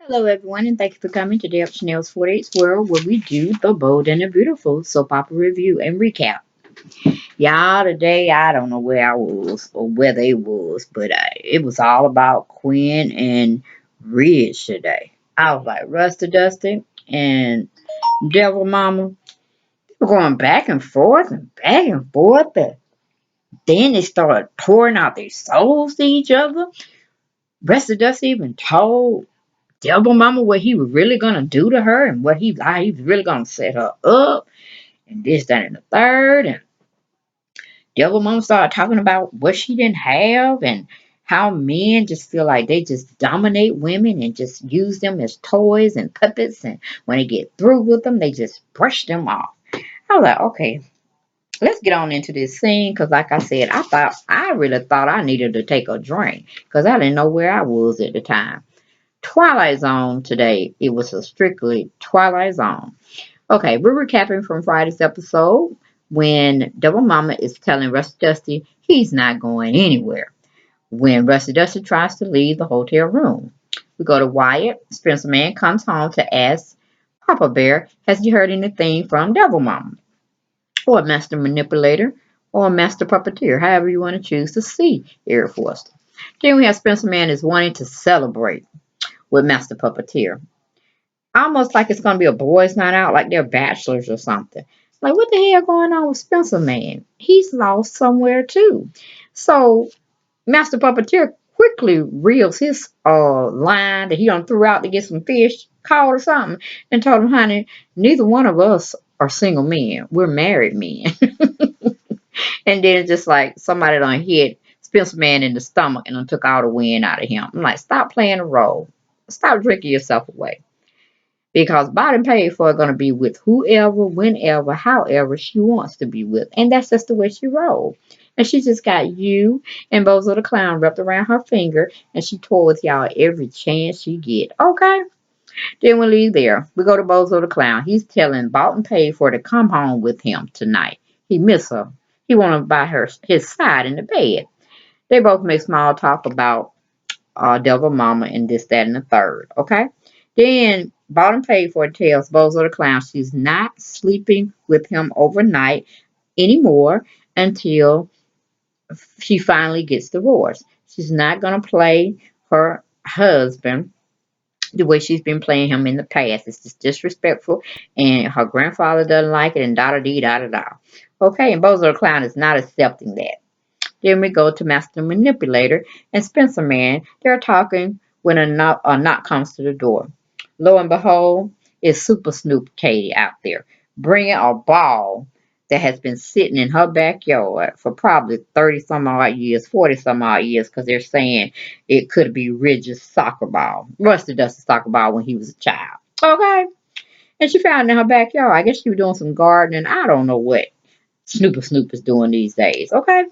Hello, everyone, and thank you for coming to Deb Chanel's 48's World, where we do the bold and the beautiful soap opera review and recap. Y'all, today I don't know where I was or where they was, but it was all about Quinn and Ridge today. I was like Rusty Dusty and Devil Mama. They were going back and forth and back and forth. But then they started pouring out their souls to each other. Rusty Dusty even told Devil Mama what he was really gonna do to her and what how he was really gonna set her up and this, that, and the third. And Devil Mama started talking about what she didn't have and how men just feel like they just dominate women and just use them as toys and puppets. And when they get through with them, they just brush them off. I was like, okay, let's get on into this scene because, like I said, I really thought I needed to take a drink because I didn't know where I was at the time. Twilight Zone today. It was a strictly Twilight Zone. Okay, we're recapping from Friday's episode when Double Mama is telling Rusty Dusty he's not going anywhere. When Rusty Dusty tries to leave the hotel room, we go to Wyatt. Spencer Man comes home to ask Papa Bear, has he heard anything from Devil Mama? Or Master Manipulator, or Master Puppeteer, however you want to choose to see Eric Forster. Then we have Spencer Man is wanting to celebrate with Master Puppeteer. Almost like it's gonna be a boys' night out, like they're bachelors or something. Like what the hell going on with Spencer Man? He's lost somewhere too. So Master Puppeteer quickly reels his line that he done threw out to get some fish caught or something and told him, honey, neither one of us are single men. We're married men. And then it's just like somebody done hit Spencer Man in the stomach and done took all the wind out of him. I'm like, stop playing a role. Stop drinking yourself away. Because bottom paid for going to be with whoever, whenever, however she wants to be with. And that's just the way she rolls. And she just got you and Bozo the Clown wrapped around her finger and she toy with y'all every chance she get. Okay? Then we leave there. We go to Bozo the Clown. He's telling Bought and Paid for to come home with him tonight. He miss her. He want to buy her his side in the bed. They both make small talk about Devil Mama and this, that, and the third. Okay? Then Bought and Paid for tells Bozo the Clown she's not sleeping with him overnight anymore until she finally gets divorced. She's not going to play her husband the way she's been playing him in the past. It's just disrespectful, and her grandfather doesn't like it, and da da dee da da da. Okay, and Bozo the Clown is not accepting that. Then we go to Master Manipulator and Spencer Man. They're talking when a knock comes to the door. Lo and behold, it's Super Snoop Katie out there bringing a ball that has been sitting in her backyard for probably 30 some odd years, 40 some odd years, because they're saying it could be Ridge's soccer ball. Rusty Dusty soccer ball when he was a child. Okay. And she found it in her backyard. I guess she was doing some gardening. I don't know what Snoop is doing these days. Okay.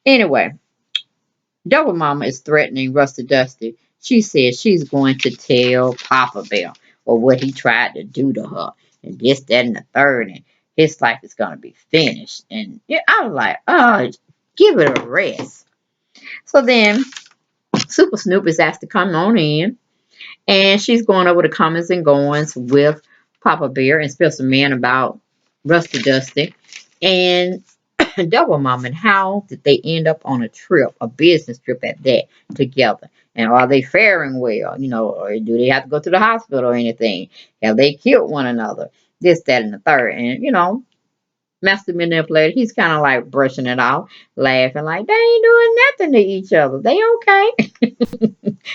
Anyway, Double Mama is threatening Rusty Dusty. She says she's going to tell Papa Bear or what he tried to do to her. And this, that, and the third. And his life is going to be finished. And yeah, I was like, oh, give it a rest. So then Super Snoop is asked to come on in. And she's going over the comings and goings with Papa Bear and Spencer Man about Rusty Dusty. And Double Mom, and how did they end up on a trip, a business trip at that, together? And are they faring well? Or do they have to go to the hospital or anything? Have they killed one another? This, that, and the third. And, Master Manipulator, he's kind of like brushing it off, laughing like they ain't doing nothing to each other. They okay.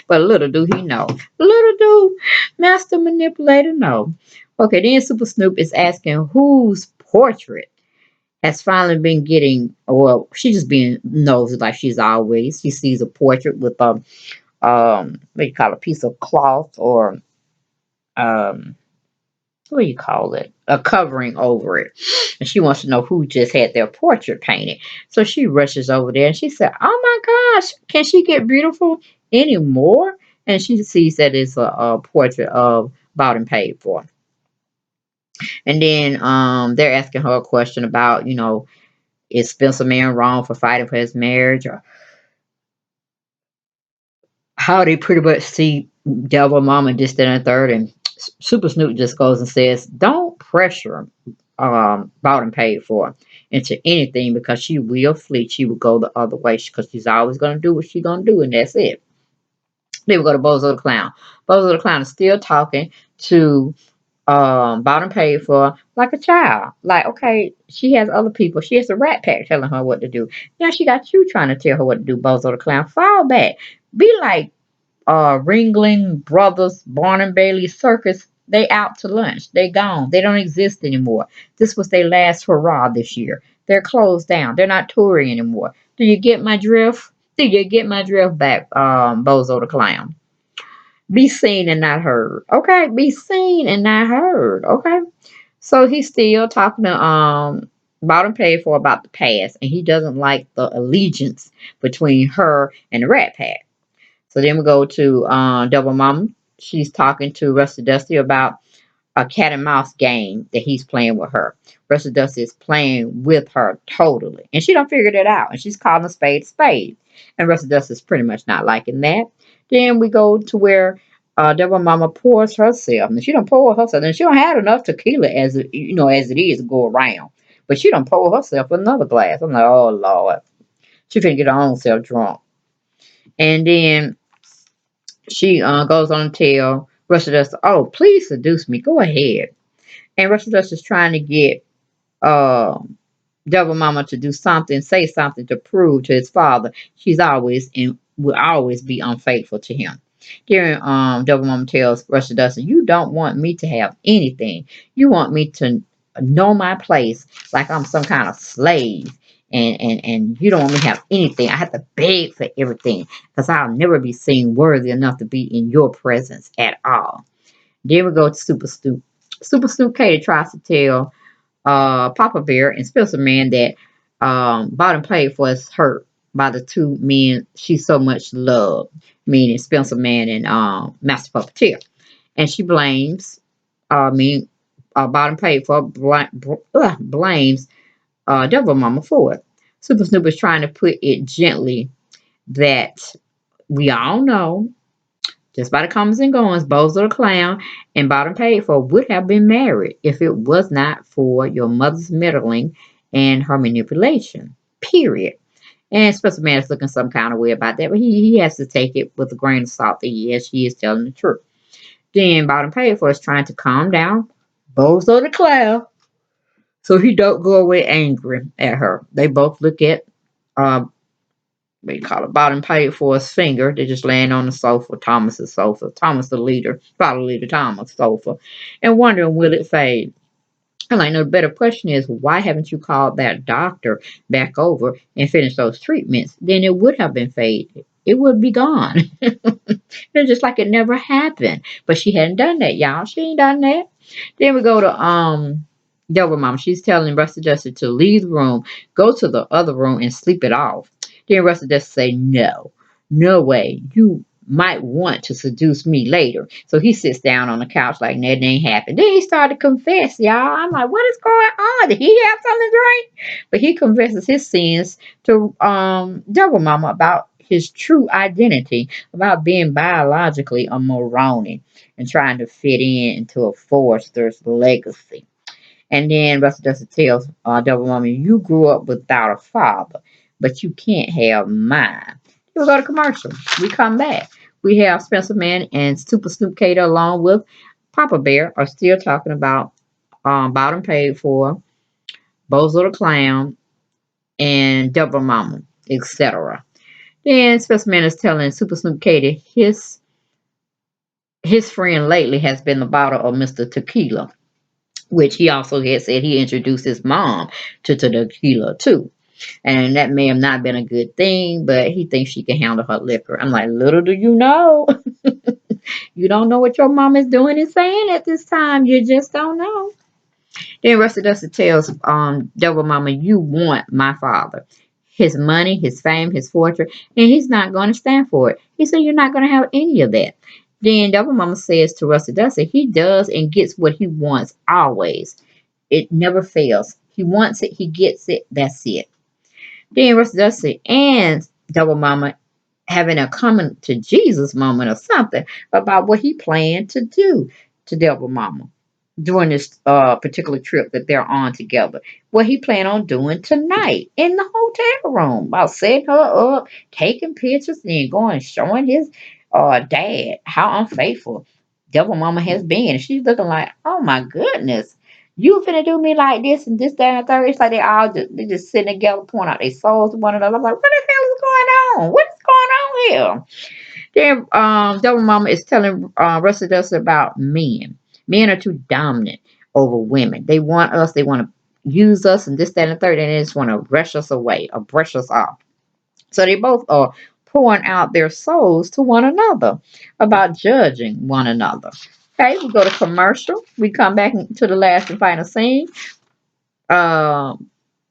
But little do he know. Little do Master Manipulator know. Okay, then Super Snoop is asking whose portrait has finally been getting, well, she just being nosy like she's always. She sees a portrait with what do you call it, a piece of cloth or um what do you call it, a covering over it, and she wants to know who just had their portrait painted. So she rushes over there and she said, oh my gosh, can she get beautiful anymore? And she sees that it's a portrait of bought and paid for. And then they're asking her a question about, is Spencer Man wrong for fighting for his marriage, or how they pretty much see Devil Mama, this, that, and the third. And Super Snoop just goes and says, don't pressure bought and paid for into anything because she will flee. She will go the other way because she's always going to do what she's going to do, and that's it. Then we go to Bozo the Clown. Bozo the Clown is still talking to bought and paid for like a child. Like, okay, she has other people. She has a rat pack telling her what to do. Now she got you trying to tell her what to do, Bozo the Clown. Fall back. Be like Ringling Brothers, Barnum and Bailey Circus. They out to lunch. They gone. They don't exist anymore. This was their last hurrah this year. They're closed down. They're not touring anymore. Do you get my drift? Do you get my drift back, Bozo the Clown? Be seen and not heard. Okay, be seen and not heard. Okay. So he's still talking to bought and paid for about the past, and he doesn't like the allegiance between her and the Rat Pack. So then we go to Double Mama. She's talking to Rusty Dusty about a cat and mouse game that he's playing with her. Rusty Dusty is playing with her totally. And she don't figure it out. And she's calling a spade a spade. And Rusty Dusty is pretty much not liking that. Then we go to where Double Mama pours herself. And she don't pour herself. And she don't have enough tequila as it, as it is to go around. But she don't pour herself another glass. I'm like, oh Lord. She finna get her own self drunk. And then she goes on to tell Rusty Dust, oh, please seduce me. Go ahead. And Rusty Dust is trying to get uh, Devil Mama to do something, say something to prove to his father she's always and will always be unfaithful to him. Then Devil Mama tells Rusty Dust, you don't want me to have anything. You want me to know my place like I'm some kind of slave. And you don't want me to have anything. I have to beg for everything because I'll never be seen worthy enough to be in your presence at all. Then we go to Super Stoop. Super Stoop Katie tries to tell Papa Bear and Spencer Man that bought and paid for is hurt by the two men she so much loved, meaning Spencer Man and Master Puppeteer. And she blames, bought and paid for, blames Devil Mama for it. Super Snoop is trying to put it gently that we all know, just by the comings and goings, Bozo the Clown and Bottom Paid For would have been married if it was not for your mother's meddling and her manipulation. Period. And Spencer Man is looking some kind of way about that, but he has to take it with a grain of salt that yes, she is telling the truth. Then Bottom Paid For is trying to calm down Bozo the Clown so he don't go away angry at her. They both look at uh what you call it, bottom paid for his finger. They're just laying on the sofa, Thomas's sofa. Thomas the leader, probably leader Thomas sofa, and wondering will it fade. And like, no, the better question is, why haven't you called that doctor back over and finished those treatments? Then it would have been faded. It would be gone. It's just like it never happened. But she hadn't done that, y'all. She ain't done that. Then we go to Double Mom. She's telling Rusty Duster to leave the room, go to the other room and sleep it off. Then Rusty Duster say, no, no way. You might want to seduce me later. So he sits down on the couch like nothing ain't happened. Then he started to confess, y'all. I'm like, what is going on? Did he have something to drink? But he confesses his sins to Double Mama about his true identity, about being biologically a Moroni and trying to fit in into a Forrester's legacy. And then Russell Dusty tells Double Mama, you grew up without a father, but you can't have mine. We'll go to commercial. We come back. We have Spencer Man and Super Snoop Cater along with Papa Bear are still talking about Bottom Paid For, Bozo the Clown, and Double Mama, etc. Then Spencer Man is telling Super Snoop Katie his friend lately has been the bottle of Mr. Tequila, which he also had said he introduced his mom to tequila too. And that may have not been a good thing, but he thinks she can handle her liquor. I'm like, little do you know. You don't know what your mom is doing and saying at this time. You just don't know. Then Rusty Dusty tells Devil Mama, you want my father. His money, his fame, his fortune, and he's not going to stand for it. He said, you're not going to have any of that. Then Devil Mama says to Rusty Dusty, he does and gets what he wants always. It never fails. He wants it, he gets it, that's it. Then Rusty Dusty and Devil Mama having a coming to Jesus moment or something about what he planned to do to Devil Mama during this particular trip that they're on together. What he planned on doing tonight in the hotel room, about setting her up, taking pictures, and then going and showing his dad how unfaithful Devil Mama has been. And she's looking like, oh my goodness. You finna do me like this and this, that, and the third. It's like they just sitting together, pouring out their souls to one another. I'm like, what the hell is going on? What's going on here? Then Devil Mama is telling Rusty Dust about men. Men are too dominant over women. They want us, they want to use us and this, that, and the third, and they just want to rush us away or brush us off. So they both are pouring out their souls to one another about judging one another. Okay, we go to commercial. We come back to the last and final scene.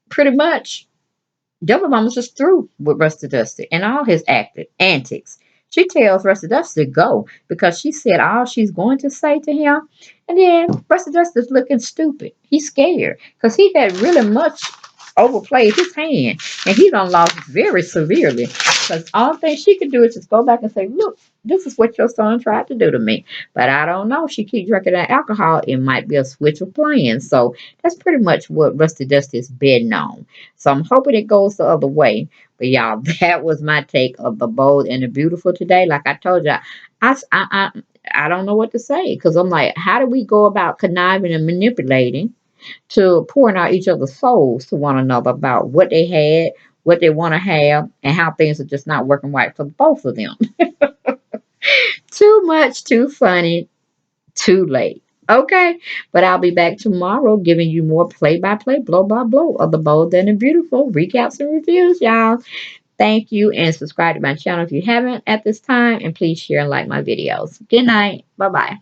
Pretty much Devil Mama's just through with Rusty Dusty and all his antics. She tells Rusty Dusty to go because she said all she's going to say to him. And then Rusty Dusty's looking stupid. He's scared because he had really much overplayed his hand and he done lost very severely. Because all thing she could do is just go back and say, look, this is what your son tried to do to me. But I don't know. She keep drinking that alcohol. It might be a switch of plans. So that's pretty much what Rusty Dusty is betting on. So I'm hoping it goes the other way. But y'all, that was my take of the bold and the beautiful today. Like I told you, I don't know what to say because I'm like, how do we go about conniving and manipulating to pouring out each other's souls to one another about what they had, what they want to have, and how things are just not working right for both of them? Too much, too funny, too late. Okay, but I'll be back tomorrow giving you more play by play, blow by blow of the bold and the beautiful recaps and reviews, y'all. Thank you and subscribe to my channel if you haven't at this time, and please share and like my videos. Good night. Bye bye.